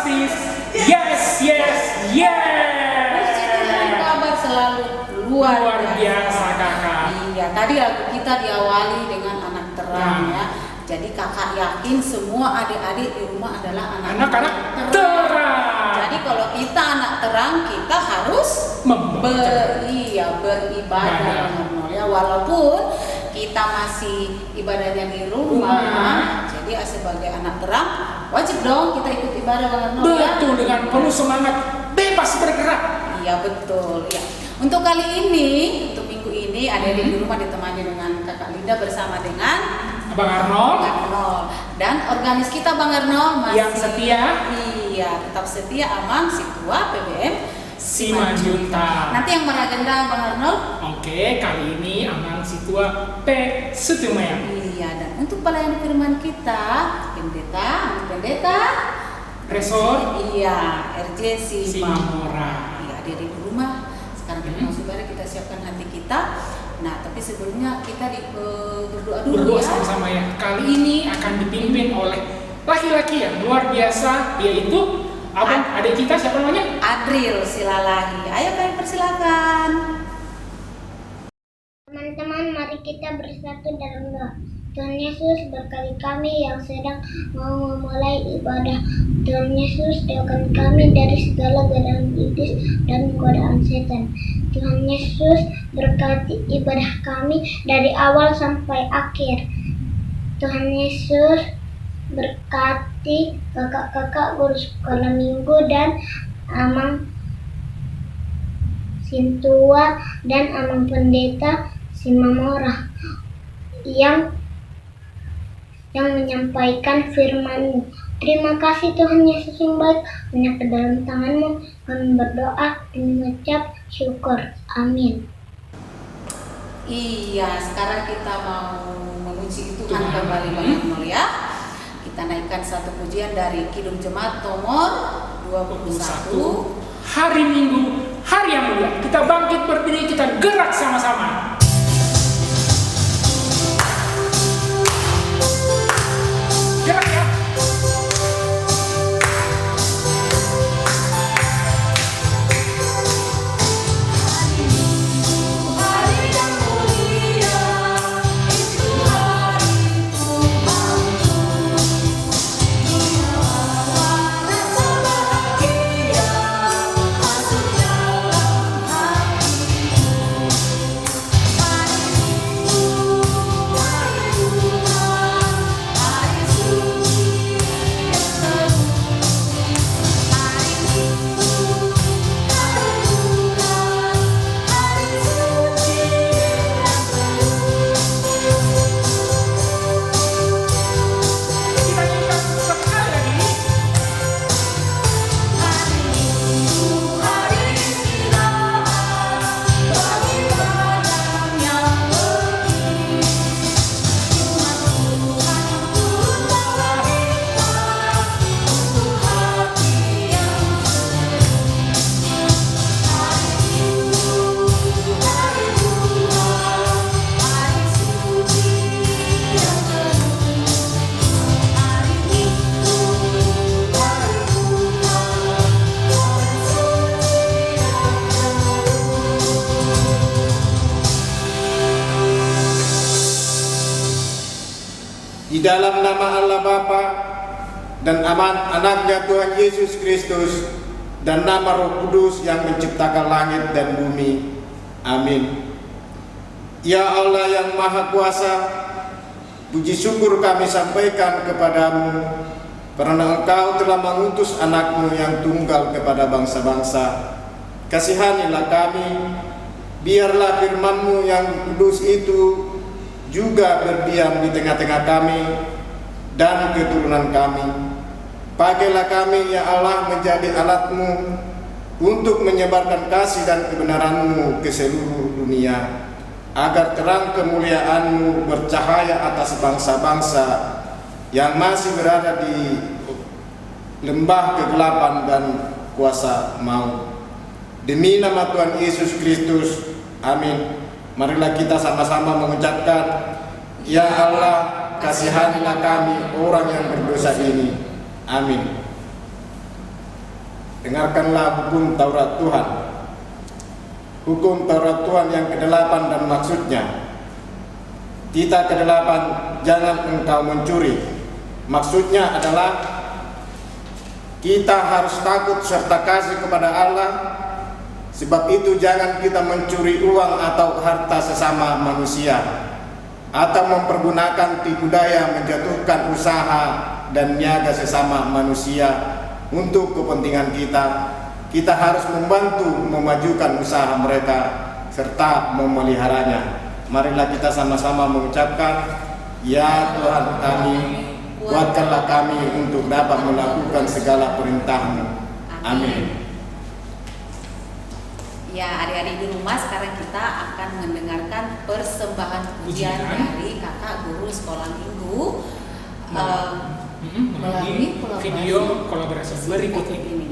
fantastis. Yes, yes, yes. Puji Tuhan, kabar selalu luar biasa kakak. Iya, tadi lagu kita diawali dengan anak terang ya. Jadi kakak yakin semua adik-adik di rumah adalah anak-anak terang. Jadi kalau kita anak terang, kita harus beribadah ya. Walaupun kita masih ibadahnya di rumah, jadi sebagai anak terang wajib dong kita ikut ibadah Bang Arnold. Betul, dengan penuh semangat, bebas bergerak. Iya betul ya. Untuk kali ini, untuk minggu ini adik-adik di rumah ditemani dengan Kakak Linda bersama dengan Bang Arnold. Dan organis kita Bang Arnold masih yang setia. Iya, tetap setia Amang Situa PBM Simanjuntak. Nanti yang meragenda Bang Arnold. Oke, kali ini Amang Situa P Sutimaya. Iya, dan untuk pelayan firman kita pendeta Resor. Iya, RJ Simamora. Iya, adik-adik di rumah. Sekarang kita langsung kita siapkan hati kita. Nah, tapi sebelumnya kita berdoa dulu Berdoa ya. sama-sama ya. Kali ini akan dipimpin oleh laki-laki yang luar biasa, yaitu abang adik kita, siapa namanya? Adril Silalahi. Ayo kalian persilakan. Teman-teman, mari kita bersatu dalam doa. Tuhan Yesus, berkati kami yang sedang mau memulai ibadah. Tuhan Yesus, jauhkan kami dari segala godaan iblis dan godaan setan. Tuhan Yesus, berkati ibadah kami dari awal sampai akhir. Tuhan Yesus, berkati kakak-kakak guru sekolah minggu dan Amang Sintua dan Amang Pendeta Simamora yang menyampaikan firman-Mu. Terima kasih Tuhan Yesus yang baik, hanya ke dalam tangan-Mu kami berdoa dan mengucap syukur. Amin. Iya, sekarang kita mau memuji Tuhan kembali Bang Arnold ya. Kita naikkan satu pujian dari Kidung Jemaat nomor 21. Hari Minggu, hari yang mulia. Kita bangkit berdiri, kita gerak sama-sama. Gerak ya. Di dalam nama Allah Bapa dan anaknya Tuhan Yesus Kristus dan nama Roh Kudus yang menciptakan langit dan bumi. Amin. Ya Allah yang Maha Kuasa, puji syukur kami sampaikan kepadamu karena Engkau telah mengutus anak-Mu yang tunggal kepada bangsa-bangsa. Kasihanilah kami, biarlah firman-Mu yang kudus itu juga berdiam di tengah-tengah kami dan keturunan kami. Pakailah kami ya Allah menjadi alat-Mu untuk menyebarkan kasih dan kebenaran-Mu ke seluruh dunia, agar terang kemuliaan-Mu bercahaya atas bangsa-bangsa yang masih berada di lembah kegelapan dan kuasa maut. Demi nama Tuhan Yesus Kristus, amin. Marilah kita sama-sama mengucapkan, ya Allah, kasihanilah kami orang yang berdosa ini. Amin. Dengarkanlah hukum Taurat Tuhan. Hukum Taurat Tuhan yang ke-8 dan maksudnya. Kita ke-8, jangan engkau mencuri. Maksudnya adalah kita harus takut serta kasih kepada Allah. Sebab itu jangan kita mencuri uang atau harta sesama manusia, atau mempergunakan tipu daya menjatuhkan usaha dan niaga sesama manusia untuk kepentingan kita. Kita harus membantu memajukan usaha mereka serta memeliharanya. Marilah kita sama-sama mengucapkan, ya Tuhan kami, kuatkanlah kami untuk dapat melakukan segala perintah-Mu. Amin. Ya, adik-adik di rumah, sekarang kita akan mendengarkan persembahan pujian dari kakak guru sekolah minggu melalui video kolaborasi berikut ini.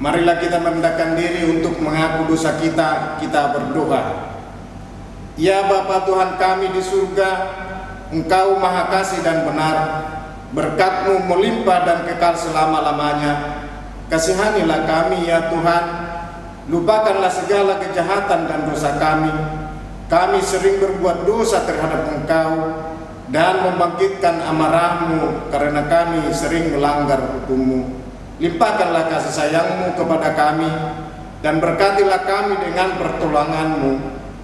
Marilah kita merendahkan diri untuk mengaku dosa kita. Kita berdoa. Ya Bapa Tuhan kami di surga, Engkau maha kasih dan benar. Berkat-Mu melimpah dan kekal selama-lamanya. Kasihanilah kami ya Tuhan. Lupakanlah segala kejahatan dan dosa kami. Kami sering berbuat dosa terhadap Engkau dan membangkitkan amarah-Mu karena kami sering melanggar hukum-Mu. Limpahkanlah kasih sayang-Mu kepada kami dan berkatilah kami dengan pertolongan-Mu.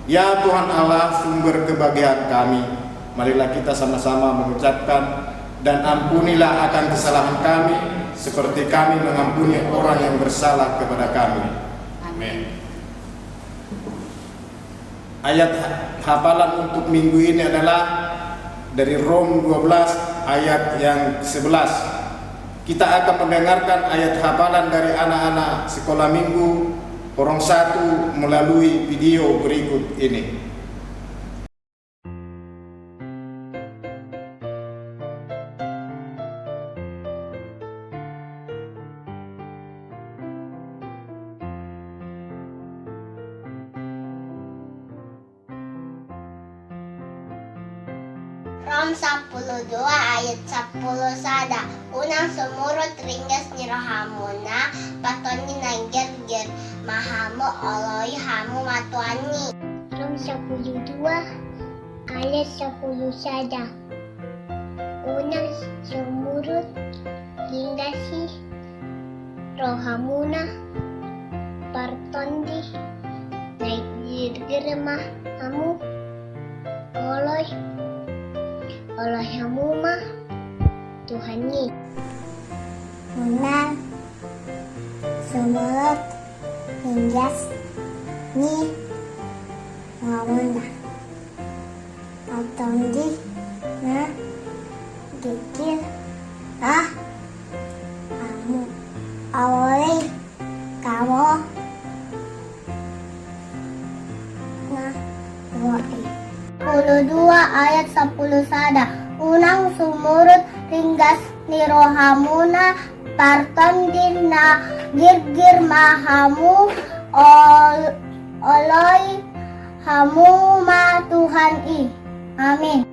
Ya Tuhan Allah, sumber kebahagiaan kami. Marilah kita sama-sama mengucapkan, dan ampunilah akan kesalahan kami seperti kami mengampuni orang yang bersalah kepada kami. Amin. Ayat hafalan untuk minggu ini adalah dari Rom 12 ayat yang 11. Kita akan mendengarkan ayat hafalan dari anak-anak sekolah minggu Porong 1 melalui video berikut ini. Rom 12 ayat 10 sada. Unang sumurot ringgas ni rohamuna patoni nanggir-gir mahamu oloi hamu matuani. Rom 12 ayat 10 sada. Unang sumurot ringgas ni rohamuna partondi nanggir-gir mahamu oloi hamuma Tuhani. Unang sumurot ringgas ni rohamuna partondi na gigil kamu awali kamu nah 22 ayat 10 sada. Unang sumurut ringgas ni rohamuna parton din na girgir mahamu oloi hamu ma Tuhan i. Amin.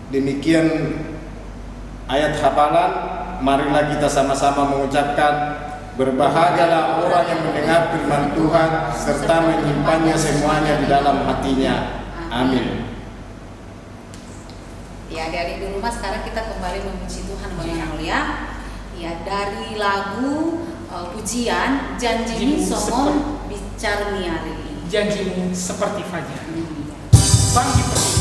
Demikian ayat hafalan. Marilah kita sama-sama mengucapkan, berbahagialah orang yang mendengar firman Tuhan serta menyimpannya semuanya di dalam hatinya. Amin. Ya, dari di rumah sekarang kita kembali memuji Tuhan yang mulia. Ya, dari lagu pujian janjimu somong bicar miari. Janjimu seperti fajar. Bangkit berdiri.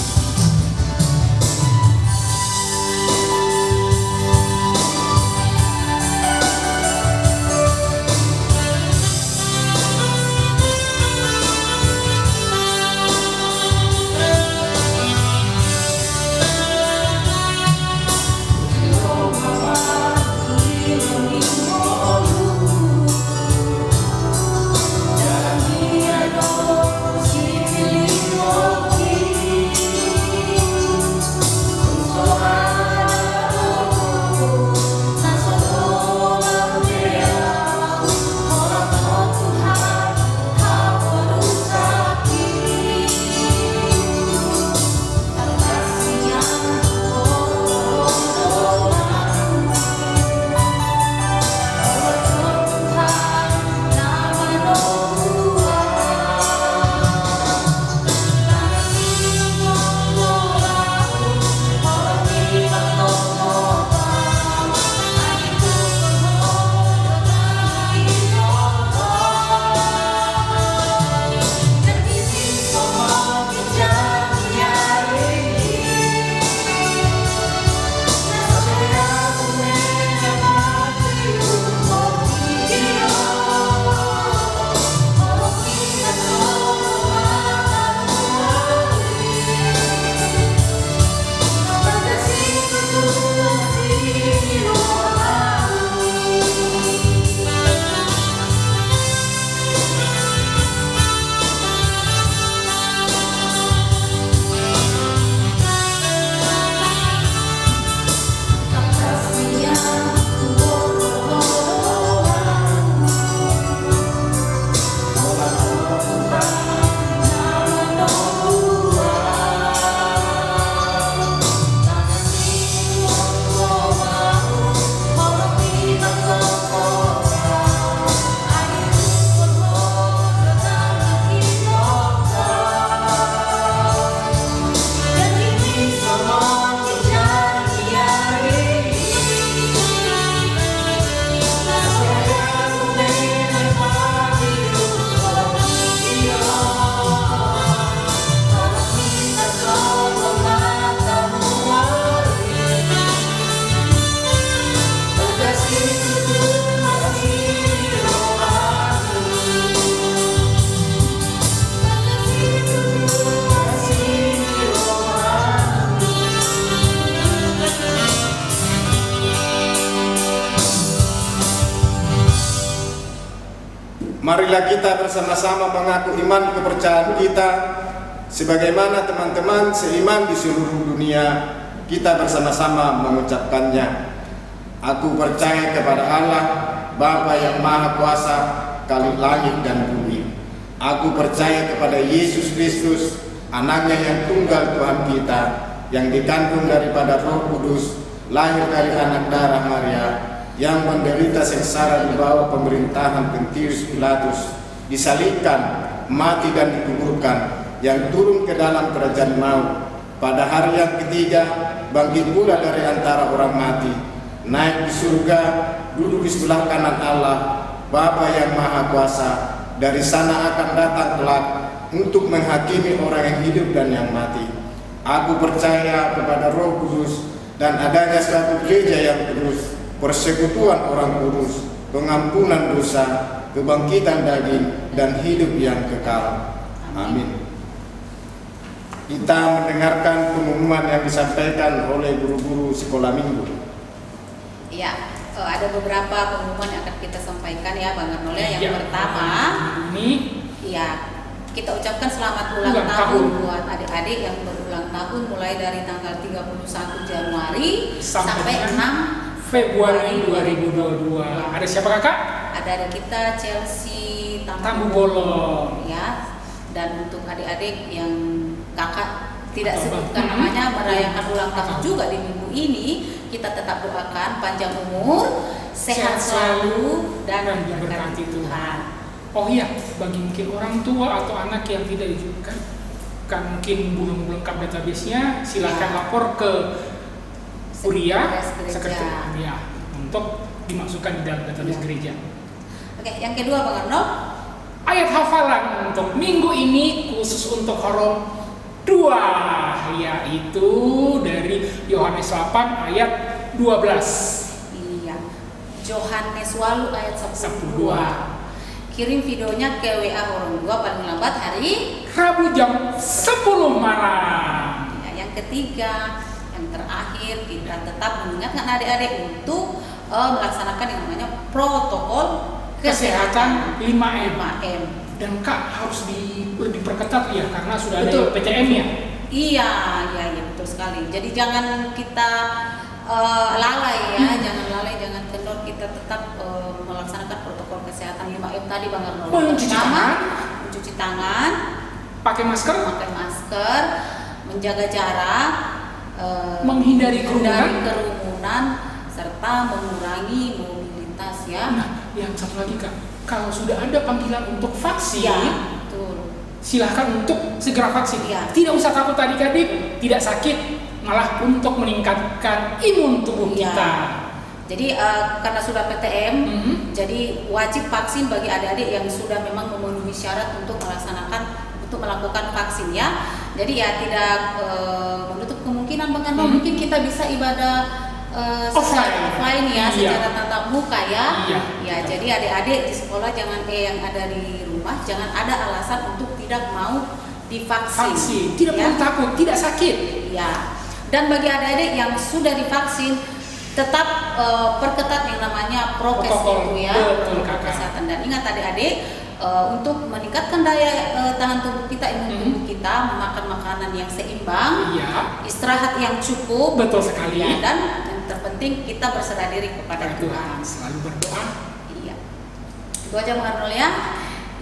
Marilah kita bersama-sama mengaku iman kepercayaan kita sebagaimana teman-teman seiman di seluruh dunia. Kita bersama-sama mengucapkannya. Aku percaya kepada Allah, Bapa yang Maha Kuasa, Khalik langit dan bumi. Aku percaya kepada Yesus Kristus, anaknya yang tunggal Tuhan kita, yang dikandung daripada Roh Kudus, lahir dari anak darah Maria, yang menderita sengsara di bawah pemerintahan Pontius Pilatus, disalibkan, mati dan dikuburkan, yang turun ke dalam kerajaan maut, pada hari yang ketiga bangkit pula dari antara orang mati, naik di surga, duduk di sebelah kanan Allah, Bapa yang Maha Kuasa. Dari sana akan datang kelak untuk menghakimi orang yang hidup dan yang mati. Aku percaya kepada Roh Kudus dan adanya suatu gereja yang kudus, persekutuan orang kudus, pengampunan dosa, kebangkitan daging, dan hidup yang kekal. Amin. Kita mendengarkan pengumuman yang disampaikan oleh guru-guru sekolah minggu. Ya, ada beberapa pengumuman yang akan kita sampaikan ya Bang Arnolya. Yang Ya, pertama, ini ya kita ucapkan selamat ulang Ulang tahun tahun buat adik-adik yang berulang tahun mulai dari tanggal 31 Januari sampai 6 Februari 2022. Ada siapa kakak? Ada adik kita Chelsea Tambu Bolong. ya. Dan untuk adik-adik yang kakak tidak Atau sebutkan Bang. namanya merayakan ulang tahun juga di minggu ini, kita tetap doakan panjang umur, sehat selalu dan diberkati Tuhan. Oh iya, bagi mungkin orang tua atau anak yang tidak ditunjukkan, kan mungkin belum lengkap database-nya, silakan Ya. lapor ke Kuria Sekretaris Sekretariat Gereja. ya, untuk dimasukkan di dalam database Ya. gereja. Oke, yang kedua Bang Arnold. Ayat hafalan untuk minggu ini khusus untuk Horom 2, yaitu dari Yohanes 8 ayat 12. Iya, Yohanes Walu ayat 12. 12. Kirim videonya ke WA Horom 2 paling lambat hari. Rabu jam 10 malam. Ya, yang ketiga, yang terakhir, kita tetap mengingatkan adik-adik untuk melaksanakan yang namanya protokol Kesehatan 5M. 5M. Dan Kak harus lebih diperketat ya, karena sudah Betul. ada PTM ya. Iya, betul sekali. Jadi jangan kita lalai ya, jangan lalai, jangan kendor, kita tetap melaksanakan protokol kesehatan 5M tadi Bang Arnold. Mencuci tangan. Mencuci tangan, Pakai masker, pakai masker, menjaga jarak, menghindari kerumunan. kerumunan, serta mengurangi mobilitas ya. Nah, yang satu lagi Kak, kalau sudah ada panggilan untuk vaksin, Ya, betul. silahkan untuk segera vaksin. Iya. Tidak usah takut adik-adik, tidak sakit, malah untuk meningkatkan imun tubuh Iya. kita. Jadi karena sudah PTM, Mhm. jadi wajib vaksin bagi adik-adik yang sudah memang memenuhi syarat untuk melakukan vaksin ya. Jadi ya tidak menutup kemungkinan bahkan mungkin kita bisa ibadah secara offline ya, Iya. secara tatap muka ya. Iya. Ya, jadi adik-adik di sekolah jangan yang ada di rumah jangan ada alasan untuk tidak mau divaksin. Vaksin, tidak ya. perlu takut, tidak sakit. Ya. Dan bagi adik-adik yang sudah divaksin tetap perketat yang namanya prokes Protokol. itu ya, Betul, protokol Kakak. kesehatan. Dan ingat adik-adik untuk meningkatkan daya tahan tubuh kita, imun tubuh kita, memakan makanan yang seimbang, Iya, istirahat yang cukup, betul sekali. ya, dan yang terpenting kita berserah diri kepada Tuhan. Selalu berdoa. Iya. Itu aja Bang Arnold ya.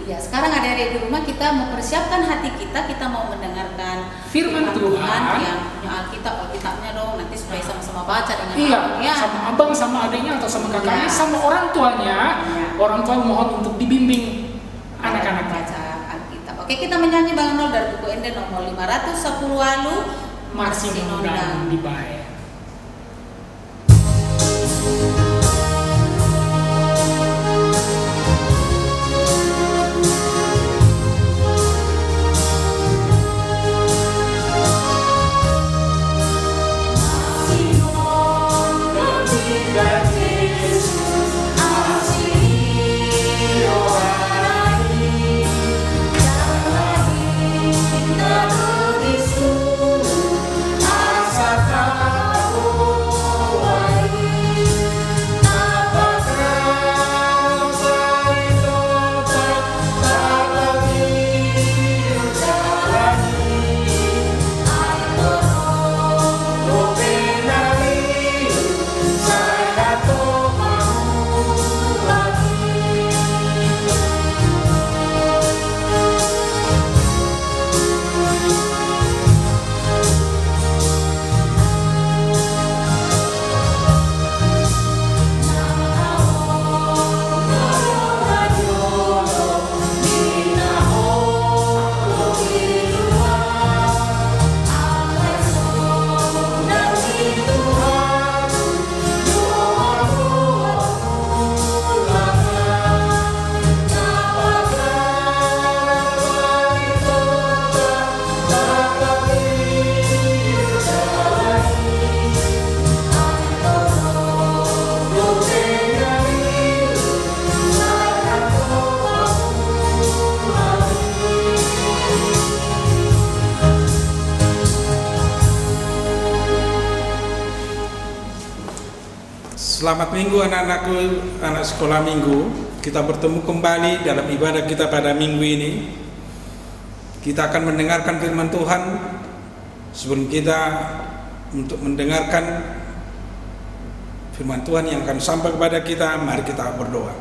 Iya, sekarang adik-adik di rumah kita mempersiapkan hati kita mau mendengarkan Firman Tuhan. yang punya Alkitabnya dong, nanti supaya sama-sama baca dengan Iya, abang, ya. sama abang, sama adiknya atau sama kakaknya, Iya. sama orang tuanya. Iya. Orang tua mohon untuk dibimbing anak-anak. baca Alkitab. Oke, kita menyanyi Bang Arnold dari buku Ende nomor 510 Walu Masih mengundang dibayar. Asakan Selamat minggu anak-anakku, anak sekolah minggu. Kita bertemu kembali dalam ibadah kita pada minggu ini. Kita akan mendengarkan firman Tuhan. Sebelum kita untuk mendengarkan firman Tuhan yang akan sampai kepada kita, mari kita berdoa.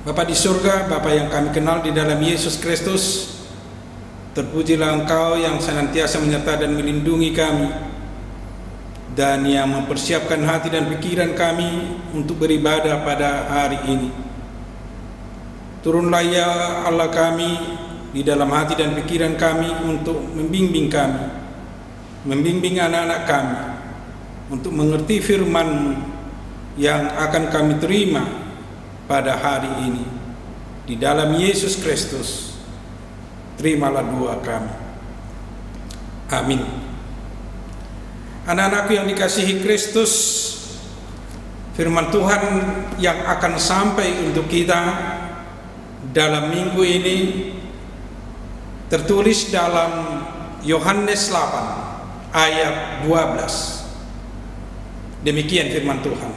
Bapa di surga, Bapa yang kami kenal di dalam Yesus Kristus, terpujilah Engkau yang senantiasa menyertai dan melindungi kami, dan yang mempersiapkan hati dan pikiran kami untuk beribadah pada hari ini. Turunlah ya Allah kami di dalam hati dan pikiran kami untuk membimbing kami, membimbing anak-anak kami untuk mengerti firman-Mu yang akan kami terima pada hari ini. Di dalam Yesus Kristus, terimalah doa kami. Amin. Anak-anakku yang dikasihi Kristus, firman Tuhan yang akan sampai untuk kita dalam minggu ini tertulis dalam Yohanes 8 ayat 12. Demikian firman Tuhan.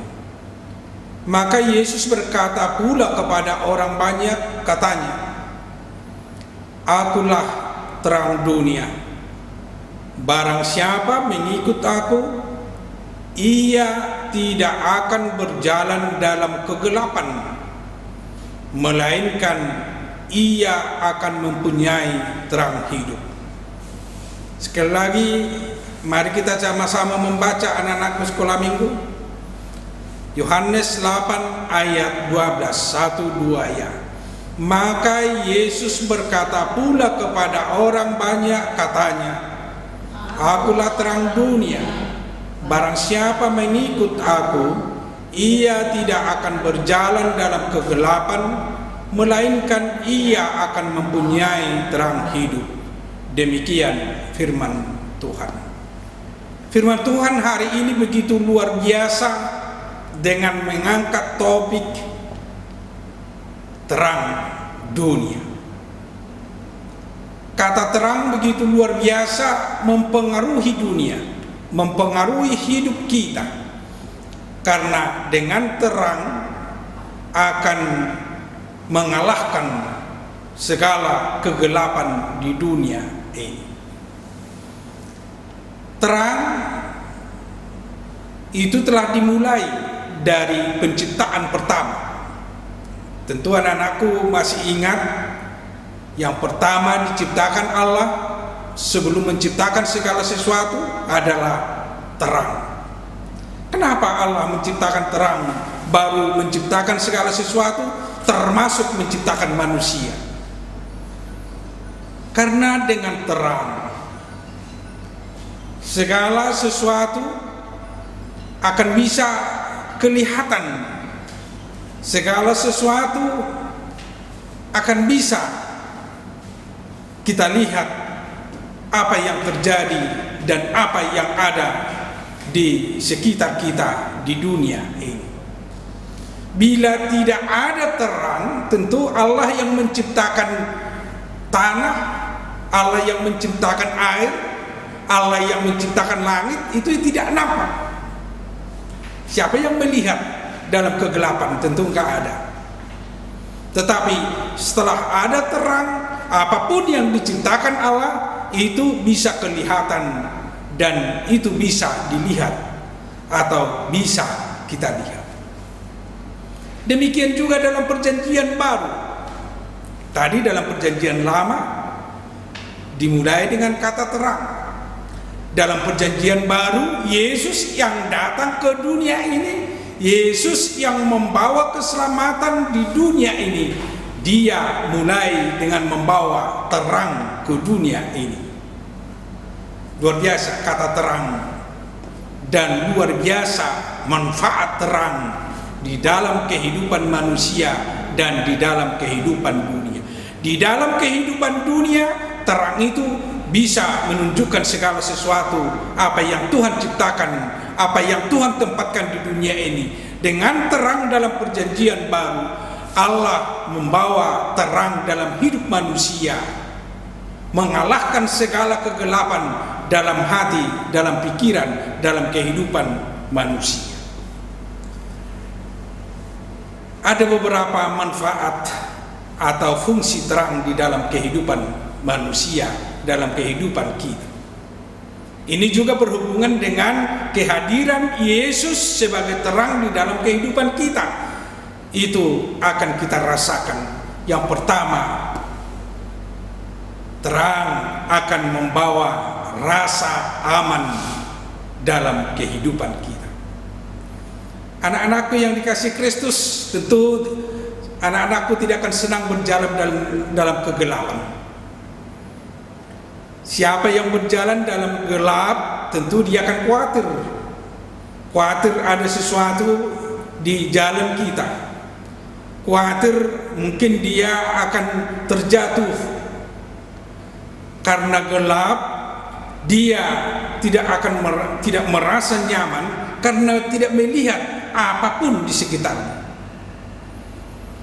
Maka Yesus berkata pula kepada orang banyak, katanya, "Akulah terang dunia. Barang siapa mengikut aku, ia tidak akan berjalan dalam kegelapan, melainkan ia akan mempunyai terang hidup." Sekali lagi, mari kita sama-sama membaca anak-anakku sekolah minggu. Yohanes 8 ayat 12, 1-2 ya. Maka Yesus berkata pula kepada orang banyak, katanya, "Akulah terang dunia. Barang siapa mengikut aku, ia tidak akan berjalan dalam kegelapan, melainkan ia akan mempunyai terang hidup." Demikian firman Tuhan. Firman Tuhan hari ini begitu luar biasa dengan mengangkat topik terang dunia. Kata terang begitu luar biasa mempengaruhi dunia, mempengaruhi hidup kita. Karena dengan terang akan mengalahkan segala kegelapan di dunia ini. Terang itu telah dimulai dari penciptaan pertama. Tentu anak-anakku masih ingat, yang pertama diciptakan Allah sebelum menciptakan segala sesuatu adalah terang. Kenapa Allah menciptakan terang baru menciptakan segala sesuatu, termasuk menciptakan manusia? Karena dengan terang segala sesuatu akan bisa kelihatan, segala sesuatu akan bisa kita lihat apa yang terjadi dan apa yang ada di sekitar kita di dunia ini. Bila tidak ada terang, tentu Allah yang menciptakan tanah, Allah yang menciptakan air, Allah yang menciptakan langit itu tidak nampak. Siapa yang melihat dalam kegelapan? Tentu enggak ada. Tetapi setelah ada terang, apapun yang diciptakan Allah itu bisa kelihatan dan itu bisa dilihat atau bisa kita lihat. Demikian juga dalam perjanjian baru. Tadi dalam perjanjian lama dimulai dengan kata terang. Dalam perjanjian baru, Yesus yang datang ke dunia ini, Yesus yang membawa keselamatan di dunia ini, Dia mulai dengan membawa terang ke dunia ini. Luar biasa kata terang, dan luar biasa manfaat terang di dalam kehidupan manusia dan di dalam kehidupan dunia. Di dalam kehidupan dunia, terang itu bisa menunjukkan segala sesuatu apa yang Tuhan ciptakan, apa yang Tuhan tempatkan di dunia ini. Dengan terang dalam perjanjian baru, Allah membawa terang dalam hidup manusia, mengalahkan segala kegelapan dalam hati, dalam pikiran, dalam kehidupan manusia. Ada beberapa manfaat atau fungsi terang di dalam kehidupan manusia, dalam kehidupan kita. Ini juga berhubungan dengan kehadiran Yesus sebagai terang di dalam kehidupan kita. Itu akan kita rasakan. Yang pertama, terang akan membawa rasa aman dalam kehidupan kita. Anak-anakku yang dikasihi Kristus, tentu anak-anakku tidak akan senang berjalan dalam kegelapan. Siapa yang berjalan dalam gelap, tentu dia akan khawatir. Khawatir ada sesuatu di jalan kita. Khawatir mungkin dia akan terjatuh. Karena gelap, dia tidak merasa nyaman karena tidak melihat apapun di sekitarnya.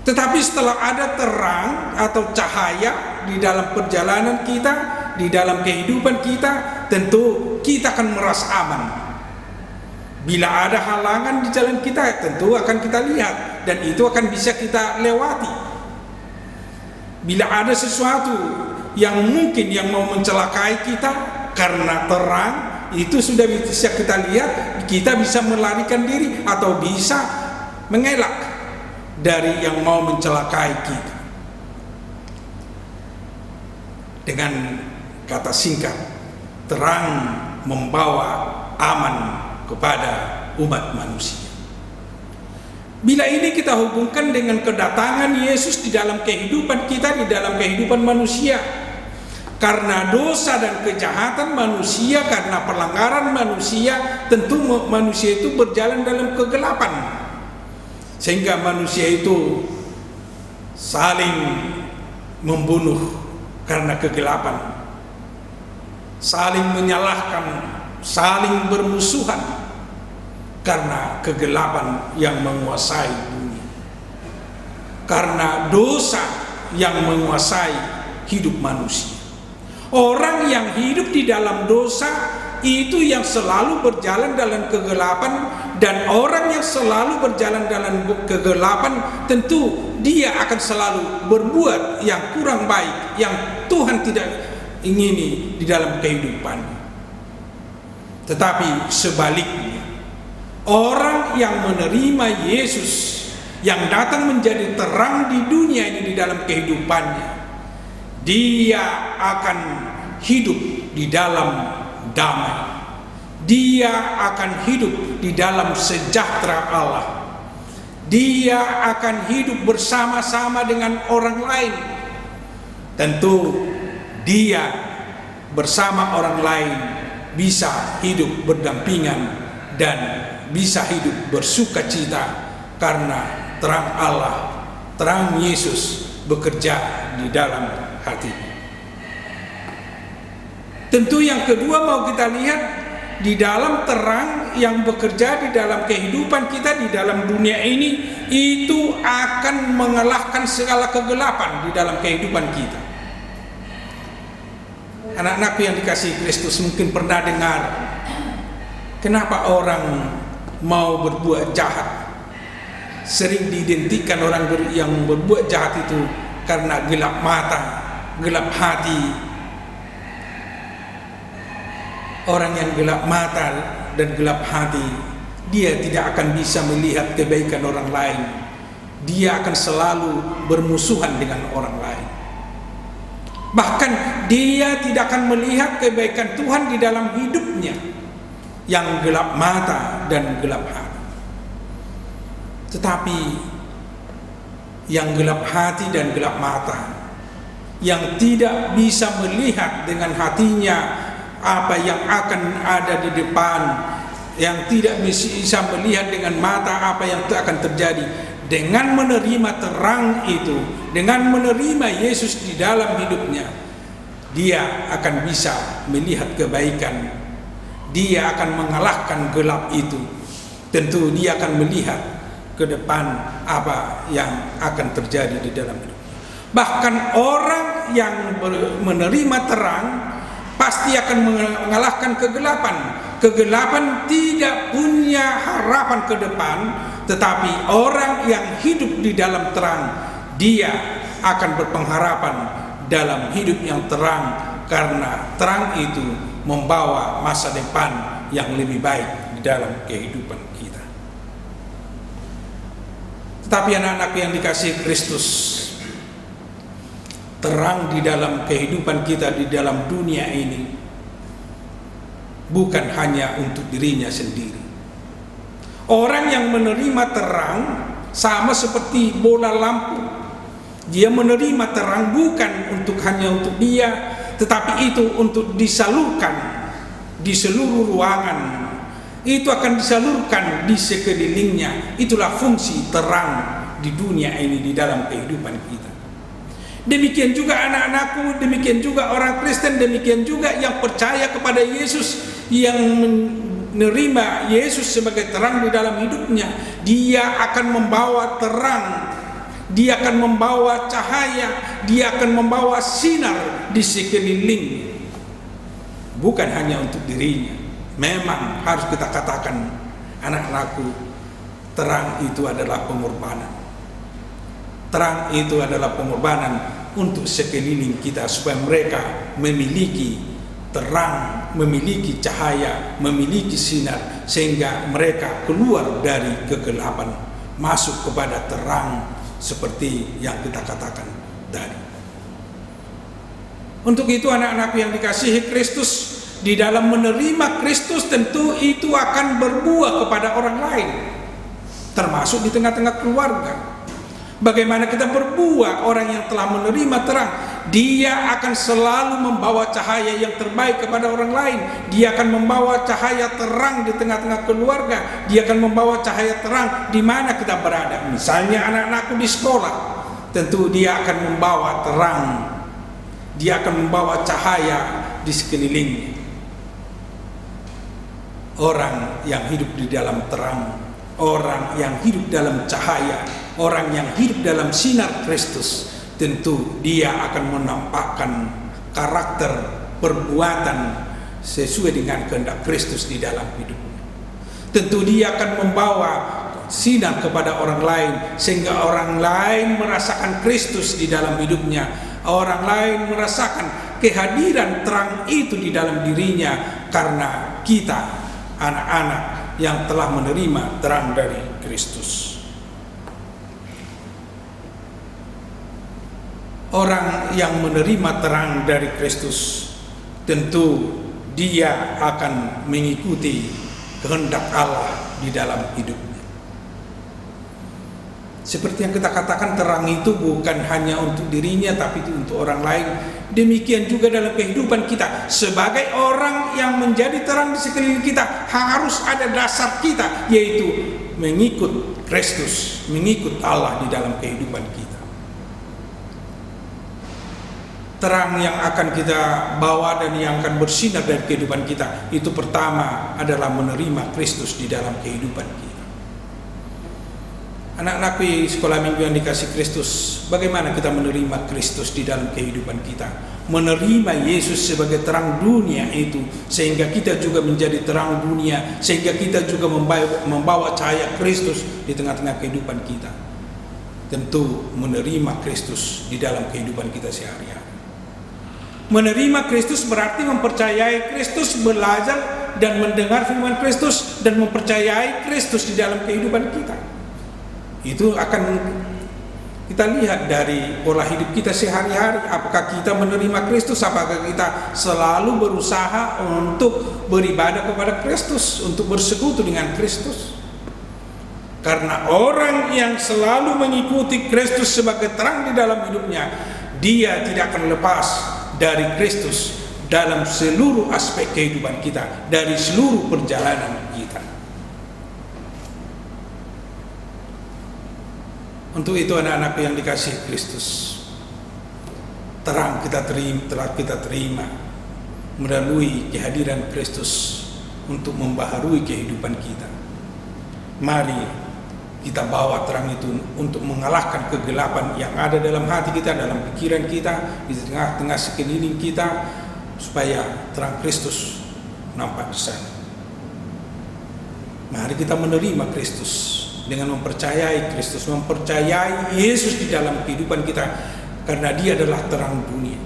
Tetapi setelah ada terang atau cahaya di dalam perjalanan kita, di dalam kehidupan kita, tentu kita akan merasa aman. Bila ada halangan di jalan kita, tentu akan kita lihat dan itu akan bisa kita lewati. Bila ada sesuatu yang mungkin yang mau mencelakai kita, karena terang itu sudah bisa kita lihat, kita bisa melarikan diri atau bisa mengelak dari yang mau mencelakai kita. Dengan kata singkat, terang membawa aman kepada umat manusia. Bila ini kita hubungkan dengan kedatangan Yesus di dalam kehidupan kita, di dalam kehidupan manusia, karena dosa dan kejahatan manusia, karena pelanggaran manusia, tentu manusia itu berjalan dalam kegelapan, sehingga manusia itu saling membunuh karena kegelapan, saling menyalahkan, saling bermusuhan karena kegelapan yang menguasai dunia, karena dosa yang menguasai hidup manusia. Orang yang hidup di dalam dosa itu yang selalu berjalan dalam kegelapan, dan orang yang selalu berjalan dalam kegelapan tentu dia akan selalu berbuat yang kurang baik, yang Tuhan tidak ingini di dalam kehidupannya. Tetapi sebaliknya, orang yang menerima Yesus yang datang menjadi terang di dunia ini di dalam kehidupannya, dia akan hidup di dalam damai. Dia akan hidup di dalam sejahtera Allah. Dia akan hidup bersama-sama dengan orang lain. Tentu dia bersama orang lain bisa hidup berdampingan dan bisa hidup bersuka cita karena terang Allah, terang Yesus bekerja di dalam hatinya. Tentu yang kedua mau kita lihat, di dalam terang yang bekerja di dalam kehidupan kita di dalam dunia ini, itu akan mengalahkan segala kegelapan di dalam kehidupan kita. Anak-anakku yang dikasihi Kristus, mungkin pernah dengar kenapa orang mau berbuat jahat. Sering diidentikan orang yang berbuat jahat itu karena gelap mata, gelap hati. Orang yang gelap mata dan gelap hati, dia tidak akan bisa melihat kebaikan orang lain. Dia akan selalu bermusuhan dengan orang lain. Bahkan dia tidak akan melihat kebaikan Tuhan di dalam hidupnya, yang gelap mata dan gelap hati. Tetapi yang gelap hati dan gelap mata, yang tidak bisa melihat dengan hatinya apa yang akan ada di depan, yang tidak bisa melihat dengan mata apa yang akan terjadi, dengan menerima terang itu, dengan menerima Yesus di dalam hidupnya, dia akan bisa melihat kebaikan. Dia akan mengalahkan gelap itu. Tentu dia akan melihat ke depan apa yang akan terjadi di dalam hidup. Bahkan orang yang menerima terang pasti akan mengalahkan kegelapan. Kegelapan tidak punya harapan ke depan tetapi orang yang hidup di dalam terang, dia akan berpengharapan dalam hidup yang terang, karena terang itu membawa masa depan yang lebih baik di dalam kehidupan kita. Tetapi anak-anak yang dikasihi Kristus, terang di dalam kehidupan kita di dalam dunia ini bukan hanya untuk dirinya sendiri. Orang yang menerima terang sama seperti bola lampu. Dia menerima terang bukan hanya untuk dia, tetapi itu untuk disalurkan di seluruh ruangan. Itu akan disalurkan di sekelilingnya. Itulah fungsi terang di dunia ini, di dalam kehidupan kita. Demikian juga anak-anakku, demikian juga orang Kristen, demikian juga yang percaya kepada Yesus, yang menerima Yesus sebagai terang di dalam hidupnya. Dia akan membawa terang, dia akan membawa cahaya, dia akan membawa sinar di sekelilingnya. Bukan hanya untuk dirinya. Memang harus kita katakan, anak-anakku, terang itu adalah pengorbanan. Terang itu adalah pengorbanan untuk sekeliling kita, supaya mereka memiliki terang, memiliki cahaya, memiliki sinar, sehingga mereka keluar dari kegelapan, masuk kepada terang seperti yang kita katakan tadi. Untuk itu anak-anak yang dikasihi Kristus, di dalam menerima Kristus tentu itu akan berbuah kepada orang lain, termasuk di tengah-tengah keluarga. Bagaimana kita berbuah? Orang yang telah menerima terang, dia akan selalu membawa cahaya yang terbaik kepada orang lain. Dia akan membawa cahaya terang di tengah-tengah keluarga. Dia akan membawa cahaya terang di mana kita berada. Misalnya anak-anakku di sekolah, tentu dia akan membawa terang. Dia akan membawa cahaya di sekelilingnya. Orang yang hidup di dalam terang, orang yang hidup dalam cahaya, orang yang hidup dalam sinar Kristus, tentu dia akan menampakkan karakter perbuatan sesuai dengan kehendak Kristus di dalam hidupnya. Tentu dia akan membawa sinar kepada orang lain, sehingga orang lain merasakan Kristus di dalam hidupnya. Orang lain merasakan kehadiran terang itu di dalam dirinya, karena kita anak-anak yang telah menerima terang dari Kristus. Orang yang menerima terang dari Kristus, tentu dia akan mengikuti kehendak Allah di dalam hidupnya. Seperti yang kita katakan, terang itu bukan hanya untuk dirinya, tapi itu untuk orang lain. Demikian juga dalam kehidupan kita, sebagai orang yang menjadi terang di sekeliling kita, harus ada dasar kita, yaitu mengikut Kristus, mengikut Allah di dalam kehidupan kita. Terang yang akan kita bawa dan yang akan bersinar dari kehidupan kita, itu pertama adalah menerima Kristus di dalam kehidupan kita. Anak-anak di sekolah minggu yang dikasih Kristus, bagaimana kita menerima Kristus di dalam kehidupan kita? Menerima Yesus sebagai terang dunia itu, sehingga kita juga menjadi terang dunia, sehingga kita juga membawa cahaya Kristus di tengah-tengah kehidupan kita. Tentu menerima Kristus di dalam kehidupan kita sehari-hari. Menerima Kristus berarti mempercayai Kristus, belajar dan mendengar firman Kristus, dan mempercayai Kristus di dalam kehidupan kita. Itu akan kita lihat dari pola hidup kita sehari-hari. Apakah kita menerima Kristus? Apakah kita selalu berusaha untuk beribadah kepada Kristus, untuk bersekutu dengan Kristus? Karena orang yang selalu mengikuti Kristus sebagai terang di dalam hidupnya, dia tidak akan lepas dari Kristus dalam seluruh aspek kehidupan kita, dari seluruh perjalanan kita. Untuk itu anak-anak yang dikasihi Kristus, terang telah kita terima melalui kehadiran Kristus untuk membaharui kehidupan kita. Mari kita bawa terang itu untuk mengalahkan kegelapan yang ada dalam hati kita, dalam pikiran kita, di tengah-tengah sekeliling kita, supaya terang Kristus nampak di sana. Mari kita menerima Kristus dengan mempercayai Kristus, mempercayai Yesus di dalam kehidupan kita, karena Dia adalah terang dunia.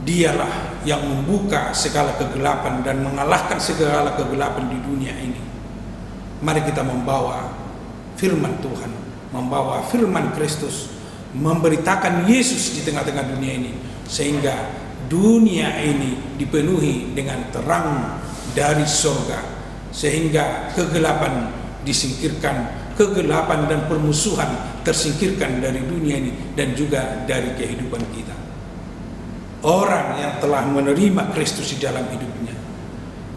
Dialah yang membuka segala kegelapan dan mengalahkan segala kegelapan di dunia ini. Mari kita membawa firman Tuhan, membawa firman Kristus, memberitakan Yesus di tengah-tengah dunia ini, sehingga dunia ini dipenuhi dengan terang dari surga, sehingga kegelapan disingkirkan, kegelapan dan permusuhan tersingkirkan dari dunia ini dan juga dari kehidupan kita. Orang yang telah menerima Kristus di dalam hidupnya,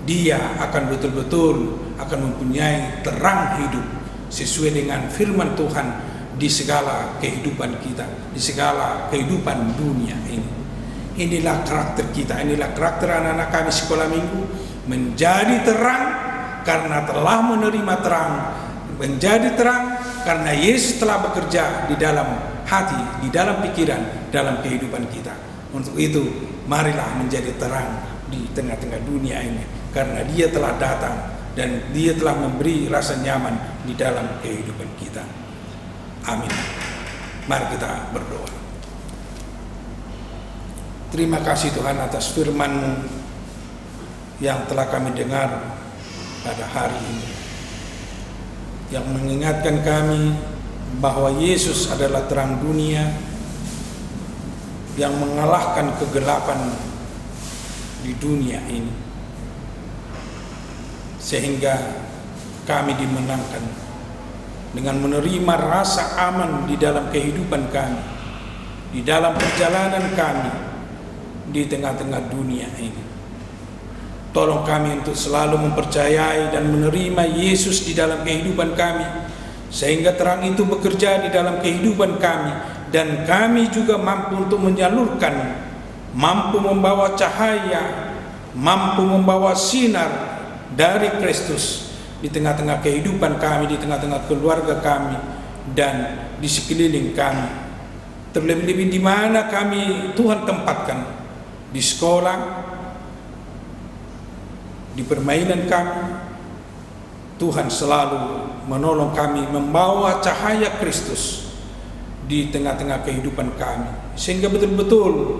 dia akan betul-betul akan mempunyai terang hidup sesuai dengan firman Tuhan di segala kehidupan kita, di segala kehidupan dunia ini. Inilah karakter kita, inilah karakter anak-anak kami sekolah minggu, menjadi terang karena telah menerima terang, menjadi terang karena Yesus telah bekerja di dalam hati, di dalam pikiran, dalam kehidupan kita. Untuk itu, marilah menjadi terang di tengah-tengah dunia ini, karena Dia telah datang dan Dia telah memberi rasa nyaman di dalam kehidupan kita. Amin. Mari kita berdoa. Terima kasih Tuhan atas firman-Mu yang telah kami dengar pada hari ini, yang mengingatkan kami bahwa Yesus adalah terang dunia yang mengalahkan kegelapan di dunia ini, sehingga kami dimenangkan dengan menerima rasa aman di dalam kehidupan kami, di dalam perjalanan kami di tengah-tengah dunia ini. Tolong kami untuk selalu mempercayai dan menerima Yesus di dalam kehidupan kami, sehingga terang itu bekerja di dalam kehidupan kami, dan kami juga mampu untuk menyalurkan, mampu membawa cahaya, mampu membawa sinar dari Kristus di tengah-tengah kehidupan kami, di tengah-tengah keluarga kami, dan di sekeliling kami. Terlebih-lebih di mana kami Tuhan tempatkan, di sekolah, di permainan kami, Tuhan selalu menolong kami membawa cahaya Kristus di tengah-tengah kehidupan kami, sehingga betul-betul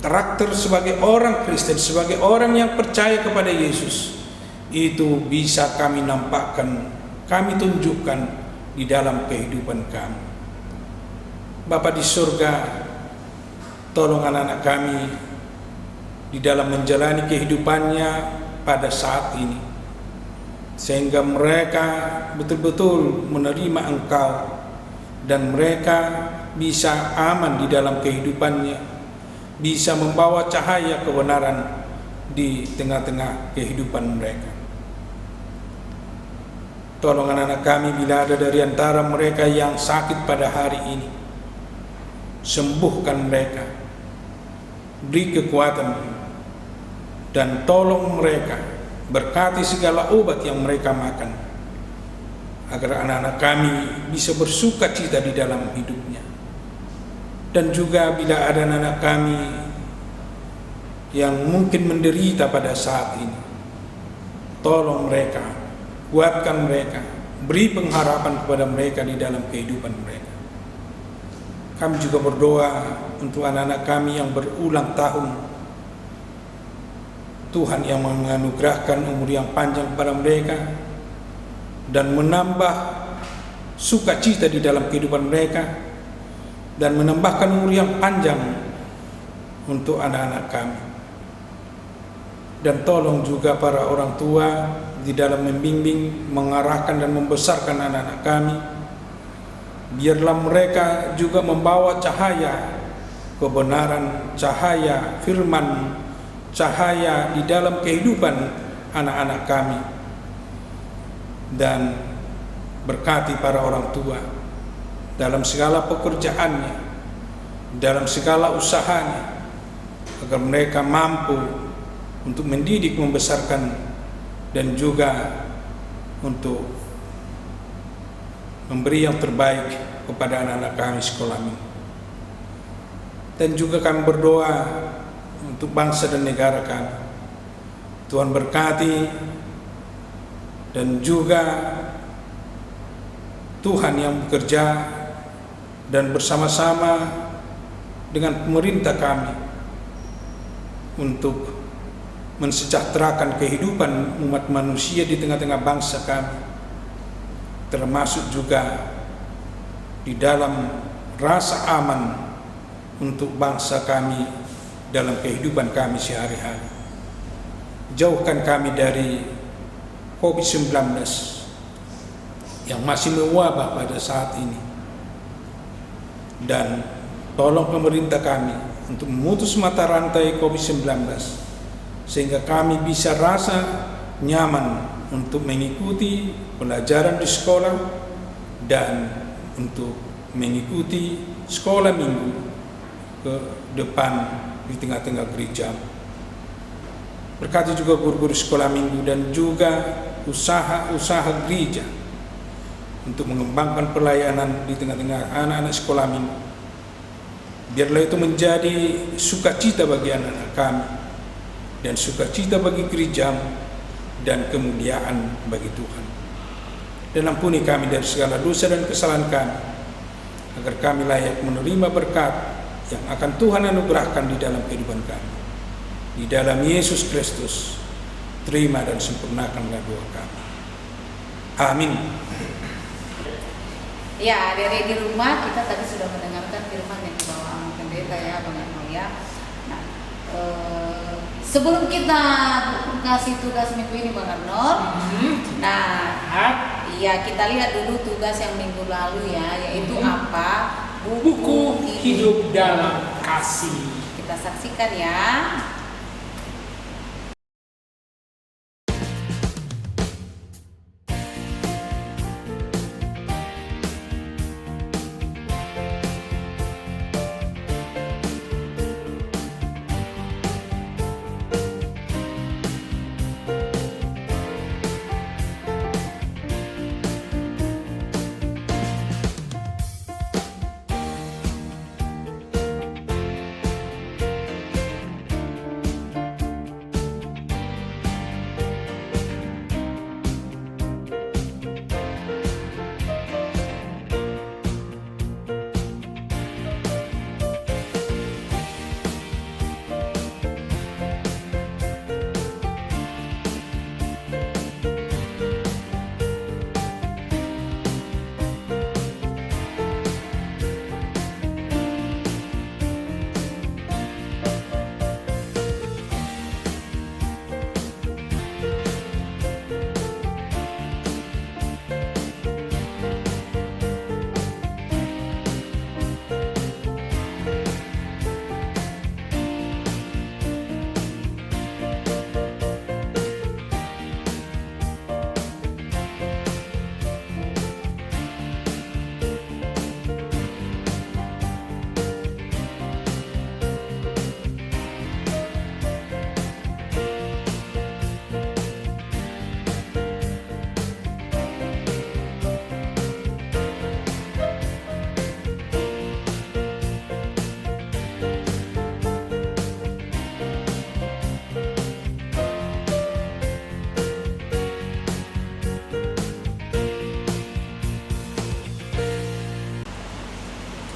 karakter sebagai orang Kristen, sebagai orang yang percaya kepada Yesus, itu bisa kami nampakkan, kami tunjukkan di dalam kehidupan kami. Bapa di surga, tolong anak-anak kami di dalam menjalani kehidupannya pada saat ini, sehingga mereka betul-betul menerima Engkau, dan mereka bisa aman di dalam kehidupannya, bisa membawa cahaya kebenaran di tengah-tengah kehidupan mereka. Tolong anak-anak kami bila ada dari antara mereka yang sakit pada hari ini, sembuhkan mereka, beri kekuatan, dan tolong mereka, berkati segala obat yang mereka makan, agar anak-anak kami bisa bersuka cita di dalam hidupnya. Dan juga bila ada anak-anak kami yang mungkin menderita pada saat ini, tolong mereka, kuatkan mereka, beri pengharapan kepada mereka di dalam kehidupan mereka. Kami juga berdoa untuk anak-anak kami yang berulang tahun. Tuhan yang menganugerahkan umur yang panjang kepada mereka dan menambah sukacita di dalam kehidupan mereka, dan menambahkan umur yang panjang untuk anak-anak kami. Dan tolong juga para orang tua di dalam membimbing, mengarahkan dan membesarkan anak-anak kami. Biarlah mereka juga membawa cahaya kebenaran, cahaya firman, cahaya di dalam kehidupan anak-anak kami. Dan berkati para orang tua dalam segala pekerjaannya, dalam segala usahanya, agar mereka mampu untuk mendidik, membesarkan, dan juga untuk memberi yang terbaik kepada anak-anak kami sekolah minggu. Dan juga kami berdoa untuk bangsa dan negara kami. Tuhan berkati dan juga Tuhan yang bekerja dan bersama-sama dengan pemerintah kami untuk mensejahterakan kehidupan umat manusia di tengah-tengah bangsa kami, termasuk juga di dalam rasa aman untuk bangsa kami dalam kehidupan kami sehari-hari. Jauhkan kami dari COVID-19 yang masih mewabah pada saat ini, dan tolong pemerintah kami untuk memutus mata rantai COVID-19 sehingga kami bisa rasa nyaman untuk mengikuti pelajaran di sekolah dan untuk mengikuti sekolah minggu ke depan di tengah-tengah gereja. Berkati juga guru-guru sekolah minggu dan juga usaha-usaha gereja untuk mengembangkan pelayanan di tengah-tengah anak-anak sekolah minggu. Biarlah itu menjadi sukacita bagi anak-anak kami dan sukacita bagi gereja dan kemuliaan bagi Tuhan. Dan ampuni kami dari segala dosa dan kesalahan kami, agar kami layak menerima berkat yang akan Tuhan anugerahkan di dalam kehidupan kami. Di dalam Yesus Kristus, terima dan sempurnakanlah doa kami. Amin. Ya, dari di rumah kita tadi sudah mendengarkan firman yang dibawa sama pendeta ya, Bang Arno ya. Nah, sebelum kita kasih tugas minggu ini Bang Arno, nah, iya kita lihat dulu tugas yang minggu lalu ya, yaitu apa? Buku Hidup Dalam Kasih. Kita saksikan ya.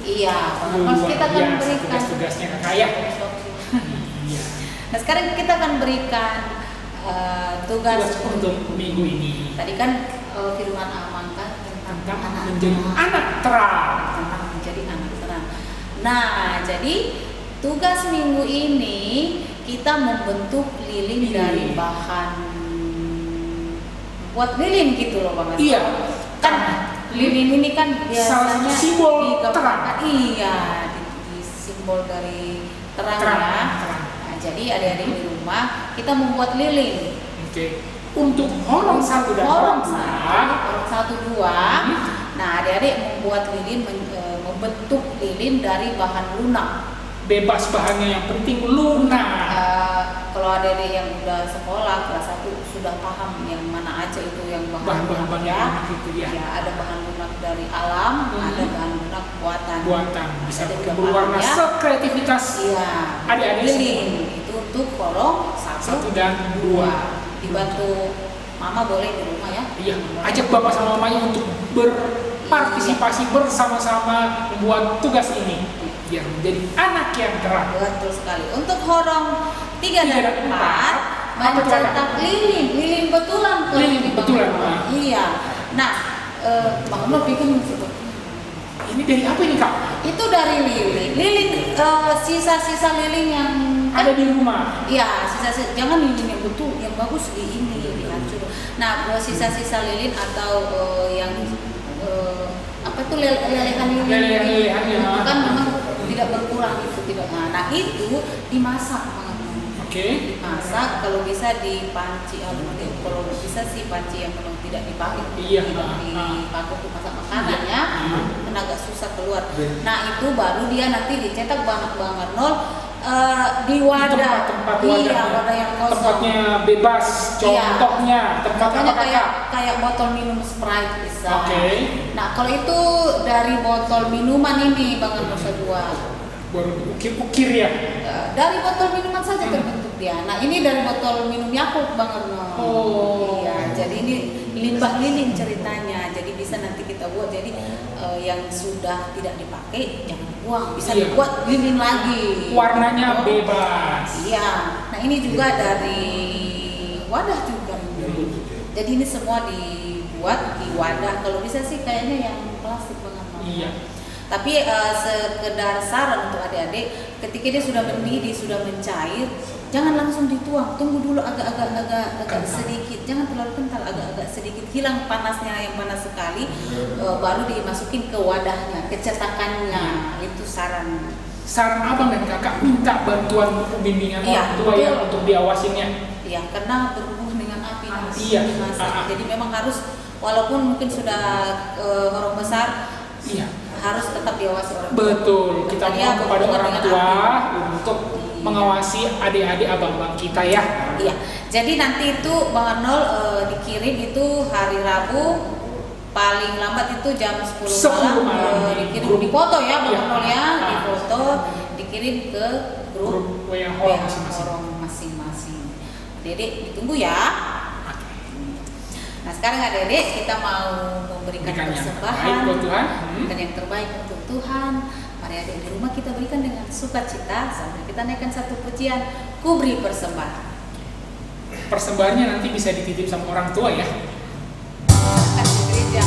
Iya, Mas kita akan berikan tugas-tugasnya Kakak ya. Iya. Nah sekarang kita akan berikan tugas untuk minggu ini. Tadi kan firman aman kan tentang menjadi anak terang. Tentang menjadi anak terang. Nah, jadi tugas minggu ini kita membentuk lilin dari bahan buat lilin gitu loh Bang. Iya. Kan lilin ini kan biasanya simbol terang. Iya, di simbol dari terang ya. Nah, jadi adik-adik di rumah kita membuat lilin. Oke. Untuk horong 1 dan horong 2. Nah, adik-adik membuat lilin, membentuk lilin dari bahan lunak. Bebas bahannya, yang penting lunak. Kalau adik-adik yang udah sekolah kelas 1 sudah paham yang mana aja itu yang bahan lunak ya. Itu ya. Ya, ada bahan lunak dari alam, ada bahan lunak buatan. Bisa Ada berwarna ya. sekreativitas. Iya. Adik-adik lilin itu untuk horong 1 dan 2. Dibantu mama boleh di rumah ya. Iya. Ajak bapak sama mamanya untuk partisipasi bersama-sama membuat tugas ini biar menjadi anak yang terang. Betul sekali. Untuk horong 3 dan 4 mencetak lilin betulan ke Lilin betulan. Iya. Nah, Bang Amno bikin Ini dari apa ini, Kak? itu dari lilin sisa-sisa lilin yang Ada di rumah. Iya, sisa-sisa, jangan lilin yang betul, yang bagus dihancur. Nah, sisa-sisa lilin atau yang apa tuh lelehan lilin Lelehan-lelehan, ya. itu kan memang tidak berkurang, itu tidak. Nah, itu dimasak. Oke. Dimasak, kalau bisa di panci, kalau bisa sih panci yang memang tidak dipakai, Iya. tidak dipakai untuk masak makanan ya, kan agak susah keluar. Iya. Nah, itu baru dia nanti dicetak Bang Arnold di wadah, Tempat iya, wadah yang kosong. Tempatnya bebas. Contohnya tempat apa, Contohnya Kak? kayak botol minum Sprite bisa. Oke. Nah, kalau itu dari botol minuman ini Bang Arnold saya buat. Baru ukir-ukir ya. Dari botol minuman saja terbentuk dia. Nah, ini dari botol minum Yakult Bang Arnold. Oh. Iya, jadi ini limbah lilin ceritanya. Jadi bisa nanti kita buat. Jadi yang sudah tidak dipakai jangan buang, bisa Iya. dibuat lilin lagi. Warnanya bebas. Iya. Nah, ini juga dari wadah juga. Jadi ini semua dibuat di wadah. Kalau bisa sih kayaknya yang plastik Bang Arnold. Iya. Tapi sekedar saran untuk adik-adik, ketika dia sudah mendidih, sudah mencair, jangan langsung dituang. Tunggu dulu agak sedikit, jangan terlalu kental, agak sedikit hilang panasnya yang panas sekali, baru dimasukin ke wadahnya, ke cetakannya. Itu saran. Saran abang dan kakak minta bantuan bimbingan orang Iya, tua betul. ya untuk diawasinnya. Ya, karena berhubungan dengan api Iya. dimasak. Jadi memang harus, walaupun mungkin sudah horong besar, Iya. harus tetap diawasi orang tua. Betul. Kita Tadi mohon aku kepada berhubungan orang dengan tua api. untuk Iya. mengawasi adik-adik abang-abang kita ya. Iya, jadi nanti itu Bang Arnold dikirim itu hari Rabu, paling lambat itu jam 10 malam, dikirim, Grup. dipoto ya Bang Iya. Arnold ya, dipoto, dikirim ke grup WA WA masing-masing. orang masing-masing. Dedek ditunggu ya. Nah, sekarang adik-adik kita mau memberikan Berikan yang persembahan terbaik buat Tuhan. dan yang terbaik untuk Tuhan. Mari adik di rumah kita berikan dengan sukacita sambil kita naikkan satu pujian, ku beri persembahan. Persembahannya nanti bisa dititip sama orang tua ya. Akan di gereja.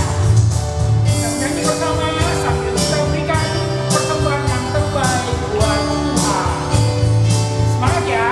Kita nyanyi bersama sambil kita berikan persembahan yang terbaik buat Tuhan. Semangat ya.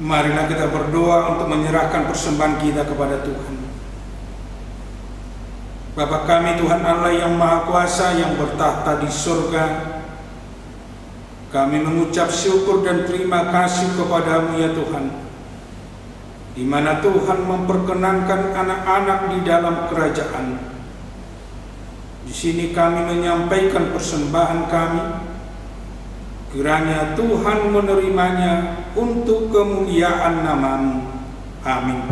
Marilah kita berdoa untuk menyerahkan persembahan kita kepada Tuhan. Bapa kami Tuhan Allah yang Maha Kuasa yang bertahta di surga, kami mengucap syukur dan terima kasih kepada-Mu ya Tuhan, di mana Tuhan memperkenankan anak-anak di dalam kerajaan. Di sini kami menyampaikan persembahan kami Kiranya Tuhan menerimanya untuk kemuliaan nama-Mu. Amin.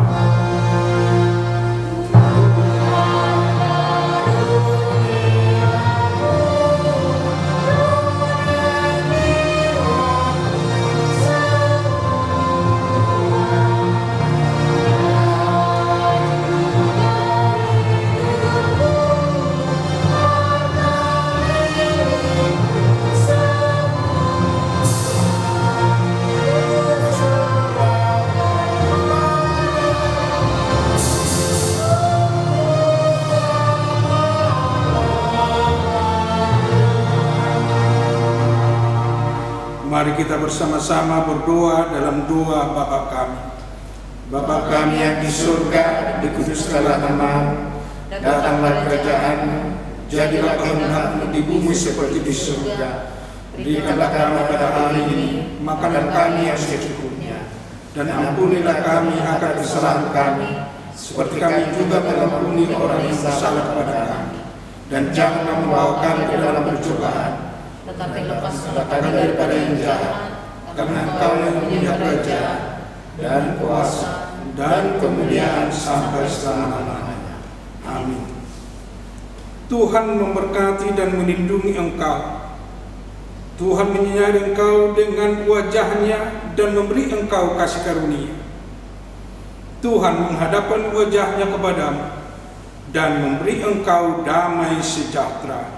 Mari kita bersama-sama berdoa dalam doa Bapa kami. Bapa kami yang di surga, dikuduskanlah nama-Mu, datanglah kerajaan-Mu, jadilah kehendak-Mu di bumi seperti di surga. Berikanlah kami pada hari ini makanan kami yang secukupnya, dan ampunilah kami akan kesalahan kami, seperti kami juga mengampuni orang yang bersalah kepada kami. Dan janganlah membawa kami ke dalam percobaan, tetapi lepaskanlah kami daripada yang jahat, karena Engkau yang punya kerajaan dan kuasa dan kemuliaan sampai selama-lamanya. Amin. Tuhan memberkati dan melindungi engkau. Tuhan menyinari engkau dengan wajah-Nya dan memberi engkau kasih karunia. Tuhan menghadapkan wajah-Nya kepadamu dan memberi engkau damai sejahtera.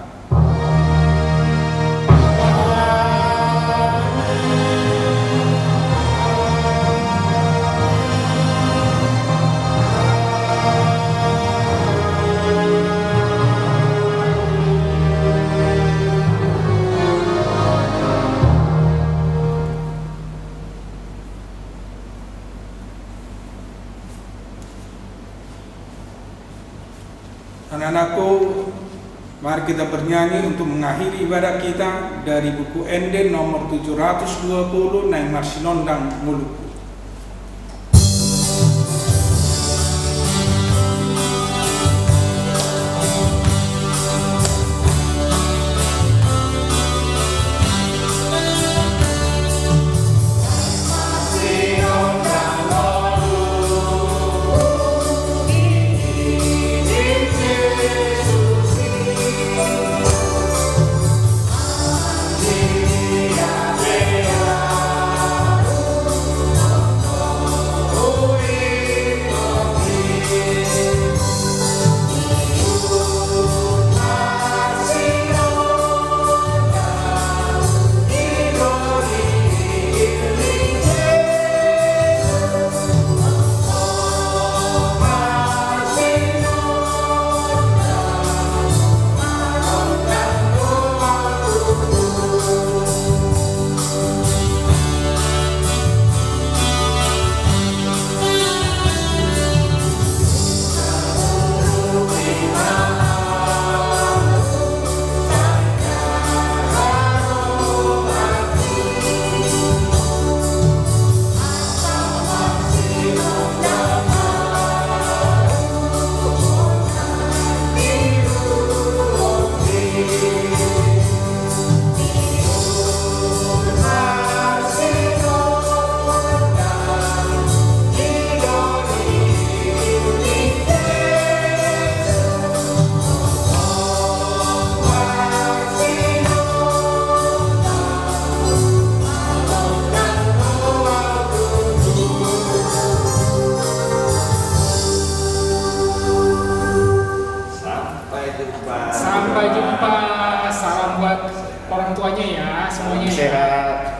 Anak-anakku, mari kita bernyanyi untuk mengakhiri ibadah kita dari buku Ende nomor 720 Nai Marsinondang Muluku. Sampai jumpa. Salam buat orang tuanya ya semuanya. Sehat.